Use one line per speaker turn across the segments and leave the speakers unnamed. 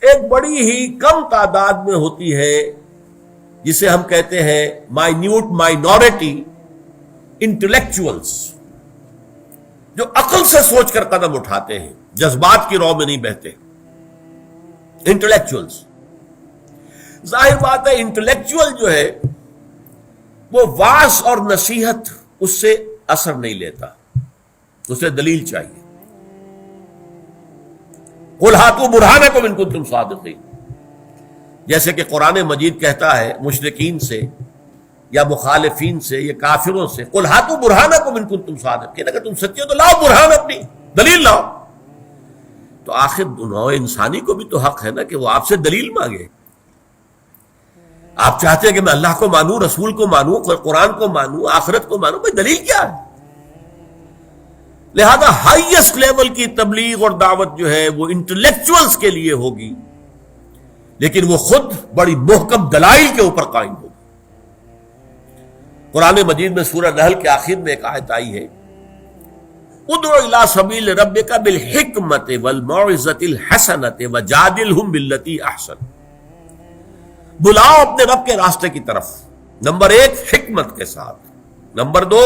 ایک بڑی ہی کم تعداد میں ہوتی ہے جسے ہم کہتے ہیں مائنیوٹ مائنورٹی انٹلیکچوئلز، جو عقل سے سوچ کر قدم اٹھاتے ہیں، جذبات کی رو میں نہیں بہتے. انٹلیکچوئلز، ظاہر بات ہے انٹلیکچوئل جو ہے وہ وعظ اور نصیحت اس سے اثر نہیں لیتا، اسے دلیل چاہیے. قُلْ هَاتُوا بُرْهَانَكُمْ إِن كُنتُمْ صَادِقِينَ، جیسے کہ قرآن مجید کہتا ہے مشرکین سے یا مخالفین سے یا کافروں سے، قُلْ هَاتُوا بُرْهَانَكُمْ إِن كُنتُمْ صَادِقِينَ، اگر تم سچے ہو تو لاؤ برہان، اپنی دلیل لاؤ. تو آخر نوع انسانی کو بھی تو حق ہے نا کہ وہ آپ سے دلیل مانگے. آپ چاہتے ہیں کہ میں اللہ کو مانوں، رسول کو مانوں، قرآن کو مانوں، آخرت کو مانوں، بھائی دلیل کیا ہے؟ لہذا ہائیسٹ لیول کی تبلیغ اور دعوت جو ہے وہ انٹلیکچوئلز کے لیے ہوگی، لیکن وہ خود بڑی محکم دلائل کے اوپر قائم ہوگی. قرآن مجید میں سورہ نحل کے آخر میں ایک آیت آئی ہے، ادعو الی سبیل ربک بالحکمت والموعظۃ الحسنۃ وجادلہم باللتی احسن، بلاؤ اپنے رب کے راستے کی طرف. نمبر ایک حکمت کے ساتھ، نمبر دو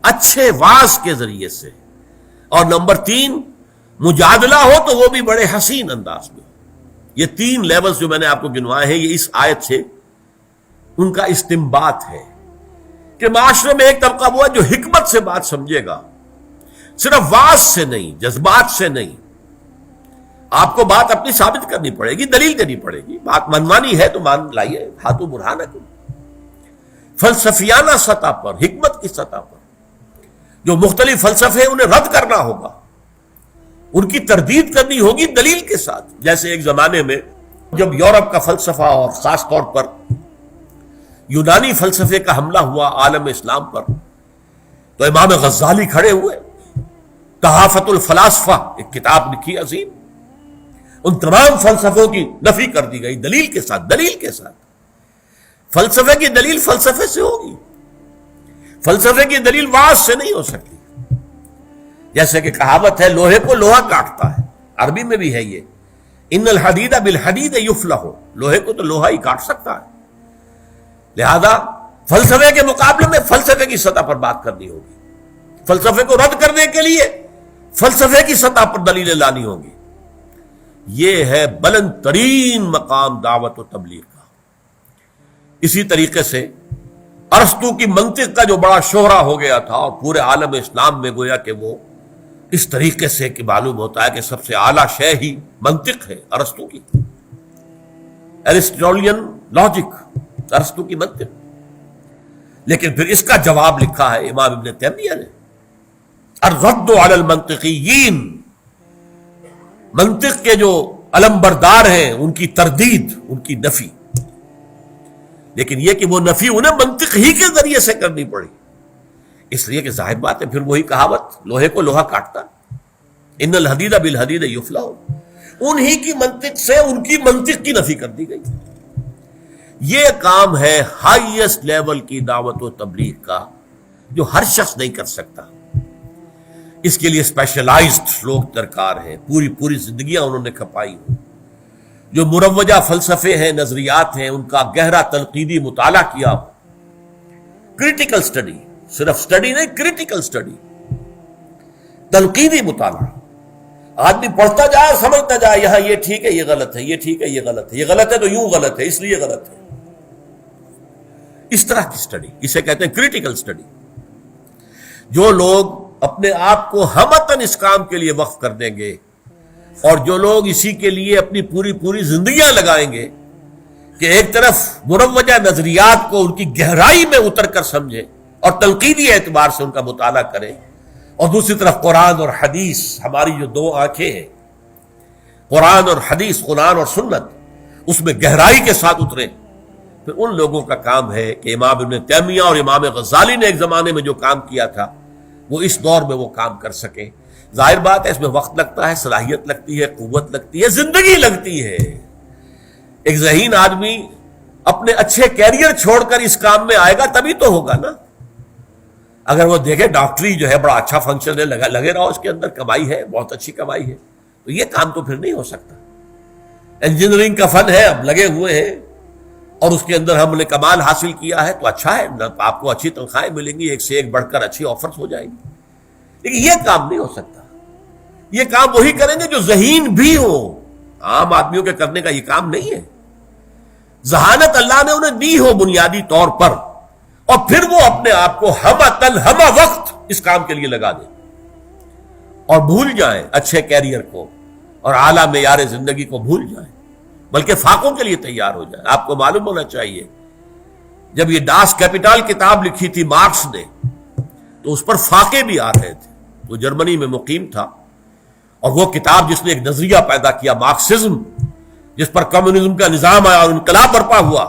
اچھے واعظ کے ذریعے سے، اور نمبر تین مجادلہ ہو تو وہ بھی بڑے حسین انداز میں. یہ تین لیولز جو میں نے آپ کو گنوائے ہیں یہ اس آیت سے ان کا استنباط ہے کہ معاشرے میں ایک طبقہ وہ ہے جو حکمت سے بات سمجھے گا، صرف واعظ سے نہیں، جذبات سے نہیں. آپ کو بات اپنی ثابت کرنی پڑے گی، دلیل دینی پڑے گی. بات منوانی ہے تو مان لائیے، ہاتھوں برہانکم. فلسفیانہ سطح پر، حکمت کی سطح پر جو مختلف فلسفے انہیں رد کرنا ہوگا، ان کی تردید کرنی ہوگی دلیل کے ساتھ. جیسے ایک زمانے میں جب یورپ کا فلسفہ اور خاص طور پر یونانی فلسفے کا حملہ ہوا عالم اسلام پر، تو امام غزالی کھڑے ہوئے، تحافت الفلاسفہ ایک کتاب لکھی عظیم، ان تمام فلسفوں کی نفی کر دی گئی دلیل کے ساتھ. دلیل کے ساتھ فلسفے کی دلیل فلسفے سے ہوگی، فلسفے کی دلیل واعظ سے نہیں ہو سکتی. جیسے کہ کہاوت ہے لوہے کو لوہا کاٹتا ہے، عربی میں بھی ہے یہ، ان الحدید بالحدید یفلح، لوہے کو تو لوہا ہی کاٹ سکتا ہے. لہذا فلسفے کے مقابلے میں فلسفے کی سطح پر بات کرنی ہوگی، فلسفے کو رد کرنے کے لیے فلسفے کی سطح پر دلیلیں لانی ہوگی. یہ ہے بلند ترین مقام دعوت و تبلیغ کا. اسی طریقے سے ارسطو کی منطق کا جو بڑا شہرہ ہو گیا تھا اور پورے عالم اسلام میں گویا کہ وہ اس طریقے سے کہ معلوم ہوتا ہے کہ سب سے اعلیٰ شے ہی منطق ہے ارسطو کی، ایرسٹوٹلین لاجک، ارسطو کی منطق. لیکن پھر اس کا جواب لکھا ہے امام ابن تیمیہ نے، الرد علی المنطقیین، منطق کے جو علمبردار ہیں ان کی تردید، ان کی نفی. لیکن یہ کہ وہ نفی انہیں منطق ہی کے ذریعے سے کرنی پڑی، اس لیے کہ ظاہر بات ہے پھر وہی کہاوت لوہے کو لوہا کاٹتا، ان الحدید بالحدید یفلح، انہی کی منطق سے ان کی منطق کی نفی کر دی گئی. یہ کام ہے ہائیسٹ لیول کی دعوت و تبلیغ کا جو ہر شخص نہیں کر سکتا. اس کے لیے اسپیشلائزڈ لوگ درکار ہیں، پوری زندگیاں انہوں نے کھپائی ہوں، جو مروجہ فلسفے ہیں، نظریات ہیں، ان کا گہرا تنقیدی مطالعہ کیا ہو. کریٹیکل سٹڈی، صرف سٹڈی نہیں، کریٹیکل سٹڈی، تنقیدی مطالعہ. آدمی پڑھتا جائے، سمجھتا جائے یہاں یہ ٹھیک ہے، یہ غلط ہے، یہ ٹھیک ہے، یہ غلط ہے، یہ غلط ہے تو یوں غلط ہے، اس لیے غلط ہے. اس طرح کی سٹڈی، اسے کہتے ہیں کریٹیکل سٹڈی. جو لوگ اپنے آپ کو ہمتاً اس کام کے لیے وقف کر دیں گے، اور جو لوگ اسی کے لیے اپنی پوری زندگیاں لگائیں گے کہ ایک طرف مروجہ نظریات کو ان کی گہرائی میں اتر کر سمجھیں اور تنقیدی اعتبار سے ان کا مطالعہ کریں، اور دوسری طرف قرآن اور حدیث، ہماری جو دو آنکھیں ہیں، قرآن اور حدیث، قرآن اور سنت، اس میں گہرائی کے ساتھ اتریں، پھر ان لوگوں کا کام ہے کہ امام ابن تیمیہ اور امام غزالی نے ایک زمانے میں جو کام کیا تھا وہ اس دور میں وہ کام کر سکیں. ظاہر بات ہے اس میں وقت لگتا ہے، صلاحیت لگتی ہے، قوت لگتی ہے، زندگی لگتی ہے. ایک ذہین آدمی اپنے اچھے کیریئر چھوڑ کر اس کام میں آئے گا تبھی تو ہوگا نا. اگر وہ دیکھے ڈاکٹری جو ہے بڑا اچھا فنکشن ہے، لگے رہو اس کے اندر، کمائی ہے، بہت اچھی کمائی ہے، تو یہ کام تو پھر نہیں ہو سکتا. انجینئرنگ کا فن ہے، اب لگے ہوئے ہیں اور اس کے اندر ہم نے کمال حاصل کیا ہے تو اچھا ہے، آپ کو اچھی تنخواہیں ملیں گی، ایک سے ایک بڑھ کر اچھی آفرز ہو جائیں گی. لیکن یہ کام نہیں ہو سکتا. یہ کام وہی کریں گے جو ذہین بھی ہو. عام آدمیوں کے کرنے کا یہ کام نہیں ہے. ذہانت اللہ نے انہیں دی ہو بنیادی طور پر، اور پھر وہ اپنے آپ کو ہمہ وقت اس کام کے لیے لگا دیں اور بھول جائیں اچھے کیریئر کو اور اعلیٰ معیار زندگی کو بھول جائیں، بلکہ فاقوں کے لیے تیار ہو جائیں. آپ کو معلوم ہونا چاہیے جب یہ ڈاس کیپیٹال کتاب لکھی تھی مارکس نے تو اس پر فاقے بھی آ رہے تھے. وہ جرمنی میں مقیم تھا اور وہ کتاب جس نے ایک نظریہ پیدا کیا مارکسزم، جس پر کمیونزم کا نظام آیا اور انقلاب برپا ہوا،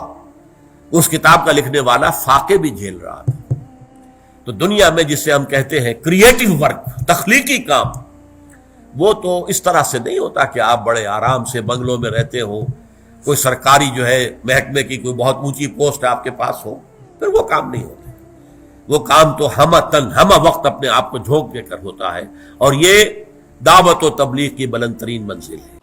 اس کتاب کا لکھنے والا فاقے بھی جھیل رہا تھا. تو دنیا میں جسے ہم کہتے ہیں کریٹو ورک، تخلیقی کام، وہ تو اس طرح سے نہیں ہوتا کہ آپ بڑے آرام سے بنگلوں میں رہتے ہو، کوئی سرکاری جو ہے محکمے کی کوئی بہت اونچی پوسٹ آپ کے پاس ہو، پھر وہ کام نہیں ہوتا. وہ کام تو ہمہ وقت اپنے آپ کو جھونک دے کر ہوتا ہے، اور یہ دعوت و تبلیغ کی بلند ترین منزل ہے.